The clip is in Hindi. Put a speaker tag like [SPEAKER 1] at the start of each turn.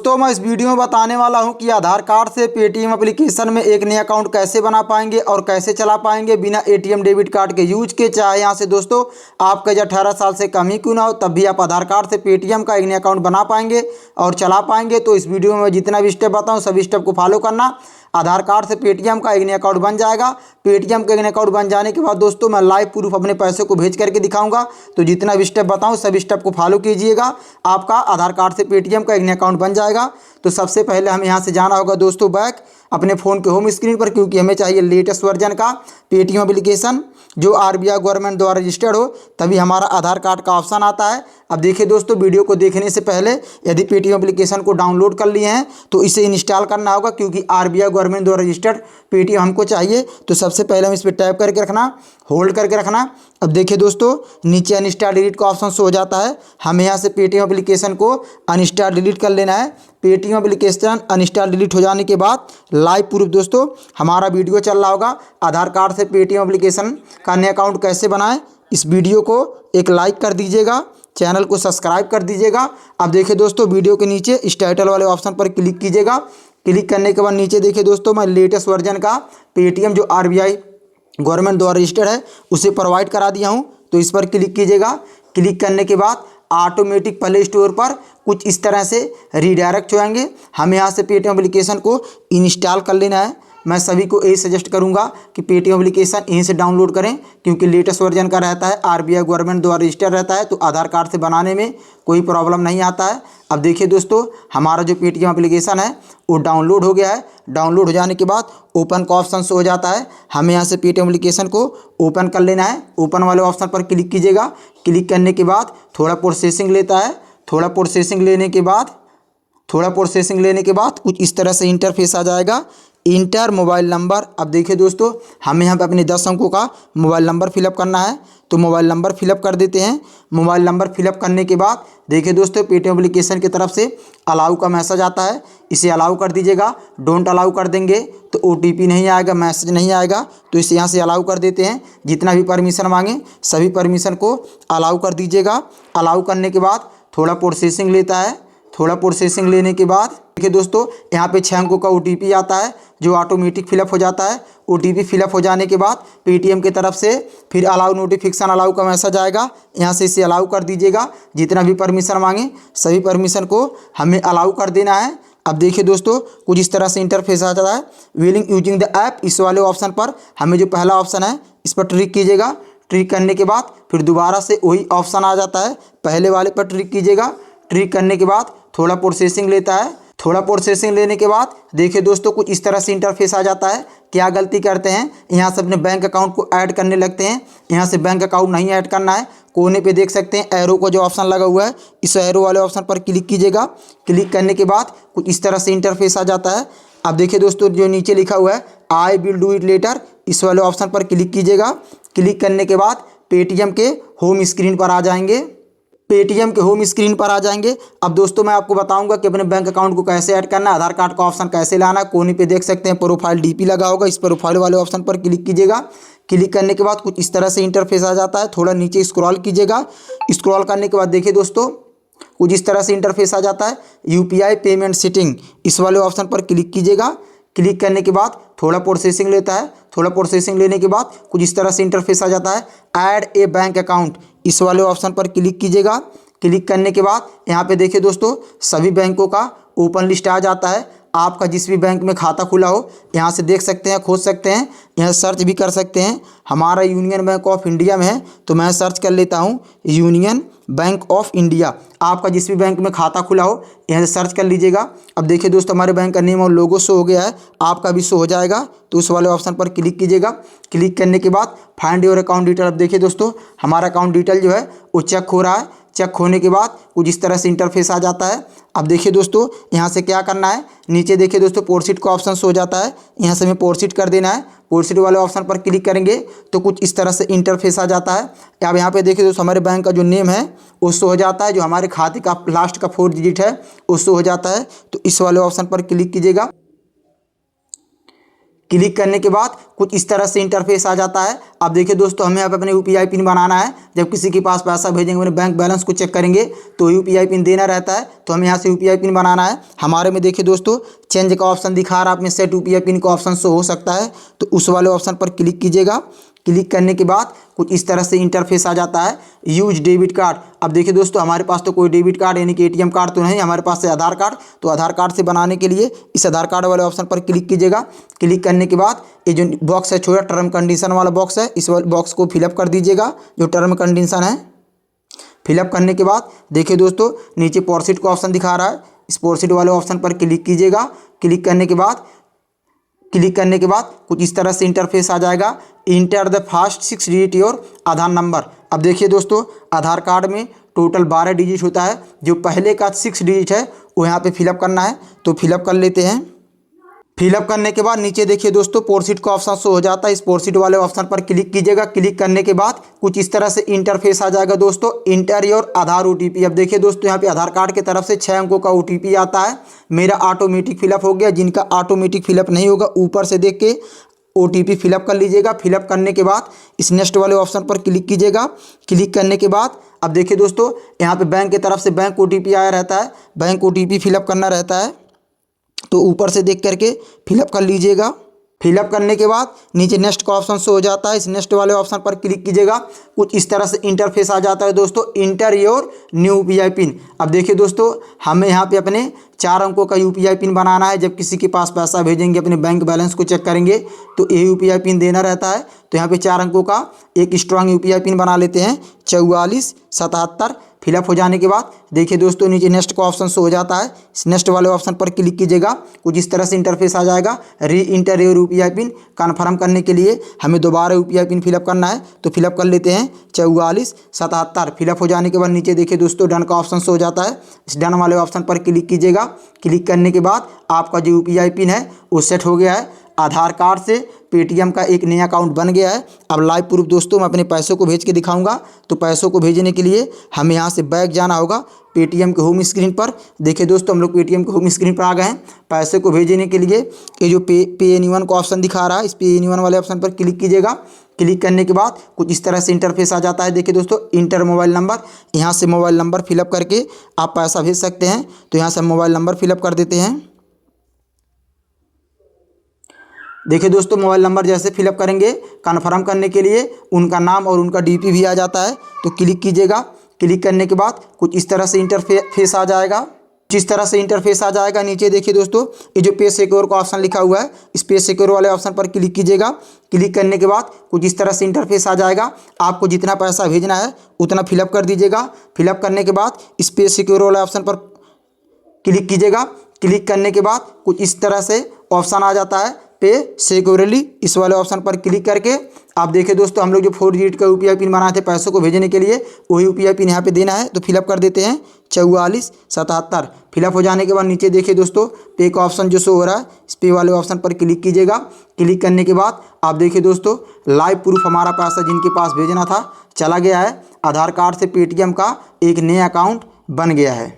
[SPEAKER 1] दोस्तों मैं इस वीडियो में बताने वाला हूं कि आधार कार्ड से पेटीएम एप्लीकेशन में एक नया अकाउंट कैसे बना पाएंगे और कैसे चला पाएंगे बिना एटीएम डेबिट कार्ड के यूज के। चाहे यहां से दोस्तों आपका एज 18 साल से कम ही क्यों ना हो, तब भी आप आधार कार्ड से पेटीएम का एक नया अकाउंट बना पाएंगे और चला पाएंगे। तो इस वीडियो में जितना भी स्टेप बताऊँ सभी स्टेप को फॉलो करना। आधार कार्ड से पेटीएम का एक नया अकाउंट बन जाएगा। पेटीएम का एक नया अकाउंट बन जाने के बाद दोस्तों मैं लाइव प्रूफ अपने पैसे को भेज करके दिखाऊंगा। तो जितना भी स्टेप बताऊं सभी स्टेप को फॉलो कीजिएगा, आपका आधार कार्ड से पेटीएम का एक नया अकाउंट बन जाएगा। तो सबसे पहले हमें यहाँ से जाना होगा दोस्तों बैक अपने फ़ोन के होम स्क्रीन पर, क्योंकि हमें चाहिए लेटेस्ट वर्जन का पेटीएम एप्लीकेशन जो आरबीआई गवर्नमेंट द्वारा रजिस्टर्ड हो, तभी हमारा आधार कार्ड का ऑप्शन आता है। अब देखिए दोस्तों, वीडियो को देखने से पहले यदि पेटीएम एप्लीकेशन को डाउनलोड कर लिए हैं तो इसे इंस्टॉल करना होगा, क्योंकि आरबीआई गवर्नमेंट द्वारा रजिस्टर्ड पेटीएम हमको चाहिए। तो सबसे पहले हम इस पर टैप करके रखना, होल्ड करके रखना। अब देखिए दोस्तों, नीचे अनइंस्टॉल डिलीट का ऑप्शन शो हो जाता है। हमें यहाँ से पेटीएम एप्लीकेशन को अनइंस्टॉल डिलीट कर लेना है। पेटीएम एप्लीकेशन अनइंस्टॉल डिलीट हो जाने के बाद लाइव प्रूफ दोस्तों हमारा वीडियो चल रहा होगा, आधार कार्ड से पेटीएम एप्लीकेशन का नया अकाउंट कैसे बनाएं। इस वीडियो को एक लाइक कर दीजिएगा, चैनल को सब्सक्राइब कर दीजिएगा। अब देखिए दोस्तों, वीडियो के नीचे इस टाइटल वाले ऑप्शन पर क्लिक कीजिएगा। क्लिक करने के बाद नीचे देखिए दोस्तों, मैं लेटेस्ट वर्जन का पेटीएम जो आरबीआई गवर्नमेंट द्वारा रजिस्टर्ड है उसे प्रोवाइड करा दिया हूँ। तो इस पर क्लिक कीजिएगा। क्लिक करने के बाद ऑटोमेटिक प्ले स्टोर पर कुछ इस तरह से रीडायरेक्ट हो जाएंगे। हमें यहाँ से पेटीएम एप्लीकेशन को इंस्टॉल कर लेना है। मैं सभी को यही सजेस्ट करूंगा कि पेटीएम एप्लीकेशन यहीं से डाउनलोड करें, क्योंकि लेटेस्ट वर्जन का रहता है, आरबीआई गवर्नमेंट द्वारा रजिस्टर्ड रहता है, तो आधार कार्ड से बनाने में कोई प्रॉब्लम नहीं आता है। अब देखिए दोस्तों, हमारा जो पेटीएम एप्लीकेशन है वो डाउनलोड हो गया है। डाउनलोड हो जाने के बाद ओपन का ऑप्शन हो जाता है। हमें यहाँ से पेटीएम एप्लीकेशन को ओपन कर लेना है। ओपन वाले ऑप्शन पर क्लिक कीजिएगा। क्लिक करने के बाद थोड़ा प्रोसेसिंग लेता है। थोड़ा प्रोसेसिंग लेने के बाद कुछ इस तरह से इंटरफेस आ जाएगा। Inter mobile number. अब देखिए दोस्तों, हमें यहाँ पे अपने 10 अंकों का मोबाइल नंबर फिलअप करना है। तो मोबाइल नंबर फिलअप कर देते हैं। मोबाइल नंबर फिलअप करने के बाद देखिए दोस्तों, पेटीएम एप्लीकेशन की तरफ से अलाउ का मैसेज आता है, इसे अलाउ कर दीजिएगा। डोंट अलाउ कर देंगे तो ओटीपी नहीं आएगा, मैसेज नहीं आएगा। तो इसे यहाँ से अलाउ कर देते हैं। जितना भी परमिशन मांगे सभी परमिशन को अलाउ कर दीजिएगा। अलाउ करने के बाद थोड़ा प्रोसेसिंग लेता है। थोड़ा प्रोसेसिंग लेने के बाद देखिए दोस्तों, यहाँ पे 6 अंकों का ओटीपी आता है जो ऑटोमेटिक फिलअप हो जाता है। ओटीपी फिलअप हो जाने के बाद पेटीएम की तरफ से फिर अलाउ नोटिफिकेशन अलाउ का मैसेज आएगा। यहाँ से इसे अलाउ कर दीजिएगा। जितना भी परमिशन मांगे सभी परमिशन को हमें अलाउ कर देना है। अब देखिए दोस्तों, कुछ इस तरह से इंटरफेस आ जाता है। विलिंग यूजिंग द ऐप, इस वाले ऑप्शन पर हमें जो पहला ऑप्शन है इस पर क्लिक कीजिएगा। क्लिक करने के बाद फिर दोबारा से वही ऑप्शन आ जाता है, पहले वाले पर क्लिक कीजिएगा। क्लिक करने के बाद थोड़ा प्रोसेसिंग लेता है। थोड़ा प्रोसेसिंग लेने के बाद देखिए दोस्तों, कुछ इस तरह से इंटरफेस आ जाता है। क्या गलती करते हैं, यहाँ से अपने बैंक अकाउंट को ऐड करने लगते हैं। यहाँ से बैंक अकाउंट नहीं ऐड करना है। कोने पे देख सकते हैं एरो का जो ऑप्शन लगा हुआ है, इस एरो वाले ऑप्शन पर क्लिक कीजिएगा। क्लिक करने के बाद कुछ इस तरह से इंटरफेस आ जाता है। अब देखिए दोस्तों, जो नीचे लिखा हुआ है I will do it later, इस वाले ऑप्शन पर क्लिक कीजिएगा। क्लिक करने के बाद पेटीएम के होम स्क्रीन पर आ जाएंगे। अब दोस्तों मैं आपको बताऊंगा कि अपने बैंक अकाउंट को कैसे ऐड करना है, आधार कार्ड का ऑप्शन कैसे लाना है। कोने पे देख सकते हैं प्रोफाइल डीपी लगा होगा, इस प्रोफाइल वाले ऑप्शन पर क्लिक कीजिएगा। क्लिक करने के बाद कुछ इस तरह से इंटरफेस आ जाता है। थोड़ा नीचे स्क्रॉल कीजिएगा। स्क्रॉल करने के बाद देखिए दोस्तों, कुछ इस तरह से इंटरफेस आ जाता है। यूपीआई पेमेंट सेटिंग, इस वाले ऑप्शन पर क्लिक कीजिएगा। क्लिक करने के बाद थोड़ा प्रोसेसिंग लेता है। थोड़ा प्रोसेसिंग लेने के बाद कुछ इस तरह से इंटरफेस आ जाता है। ऐड ए बैंक अकाउंट, इस वाले ऑप्शन पर क्लिक कीजिएगा। क्लिक करने के बाद यहाँ पे देखिए दोस्तों, सभी बैंकों का ओपन लिस्ट आ जाता है। आपका जिस भी बैंक में खाता खुला हो यहाँ से देख सकते हैं, खोज सकते हैं, यहाँ सर्च भी कर सकते हैं। हमारा यूनियन बैंक ऑफ इंडिया में है तो मैं सर्च कर लेता हूँ यूनियन बैंक ऑफ इंडिया। आपका जिस भी बैंक में खाता खुला हो यहाँ से सर्च कर लीजिएगा। अब देखिए दोस्तों, हमारे बैंक का नेम और लोगो शो हो गया है, आपका भी शो हो जाएगा। तो उस वाले ऑप्शन पर क्लिक कीजिएगा। क्लिक करने के बाद फाइंड योर अकाउंट डिटेल। अब देखिए दोस्तों, हमारा अकाउंट डिटेल जो है वो चेक हो रहा है। चेक होने के बाद कुछ इस तरह से इंटरफेस आ जाता है। अब देखिए दोस्तों, यहाँ से क्या करना है, नीचे देखिए दोस्तों प्रोसीड का ऑप्शन हो जाता है। यहाँ से हमें प्रोसीड कर देना है। प्रोसीड वाले ऑप्शन पर क्लिक करेंगे तो कुछ इस तरह से इंटरफेस आ जाता है। अब यहाँ पे देखिए दोस्तों, हमारे बैंक का जो नेम है वो शो हो जाता है, जो हमारे खाते का लास्ट का 4 डिजिट है वो शो हो जाता है। तो इस वाले ऑप्शन पर क्लिक कीजिएगा। क्लिक करने के बाद कुछ इस तरह से इंटरफेस आ जाता है। अब देखिए दोस्तों, हमें यहाँ पे अपने यूपीआई पिन बनाना है। जब किसी के पास पैसा भेजेंगे, अपने बैंक बैलेंस को चेक करेंगे तो यूपीआई पिन देना रहता है। तो हमें यहाँ से यूपीआई पिन बनाना है। हमारे में देखिए दोस्तों, चेंज का ऑप्शन दिखा रहा है, अपने सेट यूपीआई पिन का ऑप्शन शो हो सकता है, तो उस वाले ऑप्शन पर क्लिक कीजिएगा। क्लिक करने के बाद कुछ इस तरह से इंटरफेस आ जाता है, यूज डेबिट कार्ड। अब देखिए दोस्तों, हमारे पास तो कोई डेबिट कार्ड यानी कि एटीएम कार्ड तो नहीं, हमारे पास है आधार कार्ड। तो आधार कार्ड से बनाने के लिए इस आधार कार्ड वाले ऑप्शन पर क्लिक कीजिएगा। क्लिक करने के बाद ये जो बॉक्स है छोटा टर्म कंडीशन वाला बॉक्स है, इस बॉक्स को फिलअप कर दीजिएगा, जो टर्म कंडीशन है। फिलअप करने के बाद देखिए दोस्तों, नीचे प्रोसीड का ऑप्शन दिखा रहा है, इस प्रोसीड वाले ऑप्शन पर क्लिक कीजिएगा। क्लिक करने के बाद कुछ इस तरह से इंटरफेस आ जाएगा, enter the first 6 digit your Aadhaar number. अब देखिए दोस्तों, आधार कार्ड में टोटल 12 डिजिट होता है, जो पहले का 6 डिजिट है वो यहाँ पे फिलअप करना है। तो फिलअप कर लेते हैं। फिलअप करने के बाद नीचे देखिए दोस्तों, प्रोसीड का ऑप्शन शो हो जाता है, इस प्रोसीड वाले ऑप्शन पर क्लिक कीजिएगा। क्लिक करने के बाद कुछ इस तरह से इंटरफेस आ जाएगा दोस्तों, इंटर योर आधार ओटीपी। अब देखिए दोस्तों, यहाँ पे आधार कार्ड की तरफ से 6 अंकों का ओटीपी आता है। मेरा ऑटोमेटिक फिलअप हो गया, जिनका ऑटोमेटिक फिलअप नहीं होगा ऊपर से देख के ओटीपी फिलअप कर लीजिएगा। फिलअप करने के बाद इस नेक्स्ट वाले ऑप्शन पर क्लिक कीजिएगा। क्लिक करने के बाद अब देखिए दोस्तों, यहाँ पे बैंक की तरफ से बैंक ओटीपी आया रहता है, बैंक ओटीपी फिलअप करना रहता है, तो ऊपर से देख करके फिलअप कर लीजिएगा। फिलअप करने के बाद नीचे नेक्स्ट का ऑप्शन शो हो जाता है, इस नेक्स्ट वाले ऑप्शन पर क्लिक कीजिएगा। कुछ इस तरह से इंटरफेस आ जाता है दोस्तों, inter your new UPI pin. अब देखिए दोस्तों, हमें यहाँ पे अपने 4 अंकों का यूपीआई पिन बनाना है। जब किसी के पास पैसा भेजेंगे, अपने बैंक बैलेंस को चेक करेंगे तो ये यूपीआई पिन देना रहता है। तो यहाँ पे 4 अंकों का एक स्ट्रांग यूपीआई पिन बना लेते हैं, 4477। फिलअप हो जाने के बाद देखिए दोस्तों, नीचे नेक्स्ट का ऑप्शन शो हो जाता है, इस नेक्स्ट वाले ऑप्शन पर क्लिक कीजिएगा। कुछ इस तरह से इंटरफेस आ जाएगा, री inter your UPI pin. Confirm करने के लिए हमें दोबारा यूपीआई पिन फिलअप करना है, तो फिलअप कर लेते हैं 4477। फिलअप हो जाने के बाद नीचे देखिए दोस्तों, डन का ऑप्शन शो हो जाता है, इस डन वाले ऑप्शन पर क्लिक कीजिएगा। क्लिक करने के बाद आपका जो यूपीआई पिन है वो सेट हो गया है। आधार कार्ड से पेटीएम का एक नया अकाउंट बन गया है। अब लाइव प्रूफ दोस्तों मैं अपने पैसों को भेज के दिखाऊंगा। तो पैसों को भेजने के लिए हमें यहाँ से बैक जाना होगा पेटीएम के होम स्क्रीन पर। देखिए दोस्तों, हम लोग पेटीएम के होम स्क्रीन पर आ गए हैं। पैसे को भेजने के लिए ये जो पे एनीवन का ऑप्शन दिखा रहा है, इस पे एनीवन वाले ऑप्शन पर क्लिक कीजिएगा। क्लिक करने के बाद कुछ इस तरह से इंटरफेस आ जाता है। देखिए दोस्तों, इंटर मोबाइल नंबर, यहाँ से मोबाइल नंबर फिलअप करके आप पैसा भेज सकते हैं। तो यहाँ से हम मोबाइल नंबर फिलअप कर देते हैं। देखिए दोस्तों, मोबाइल नंबर जैसे फिलअप करेंगे, कन्फर्म करने के लिए उनका नाम और उनका डीपी भी आ जाता है, तो क्लिक कीजिएगा। क्लिक करने के बाद कुछ इस तरह से इंटरफेस आ जाएगा। जिस तरह से इंटरफेस आ जाएगा, नीचे देखिए दोस्तों, ये जो पे सिक्योर का ऑप्शन लिखा हुआ है, इस पे सिक्योर वाले ऑप्शन पर क्लिक कीजिएगा। क्लिक करने के बाद कुछ इस तरह से इंटरफेस आ जाएगा। आपको जितना पैसा भेजना है उतना फिलअप कर दीजिएगा। फिलअप करने के बाद इस पे सिक्योर वाले ऑप्शन पर क्लिक कीजिएगा। क्लिक करने के बाद कुछ इस तरह से ऑप्शन आ जाता है, पे सिक्योरली। इस वाले ऑप्शन पर क्लिक करके आप देखिए दोस्तों, हम लोग जो 4 डिजिट का यूपीआई पिन बनाए थे पैसों को भेजने के लिए, वही यूपीआई पिन यहाँ पे देना है। तो फिलअप कर देते हैं 4477। फिलअप हो जाने के बाद नीचे देखिए दोस्तों, पे का ऑप्शन जो शो हो रहा है, इस पे वाले ऑप्शन पर क्लिक कीजिएगा। क्लिक करने के बाद आप देखिए दोस्तों, लाइव प्रूफ हमारा पैसा जिनके पास भेजना था चला गया है। आधार कार्ड से पेटीएम का एक नया अकाउंट बन गया है।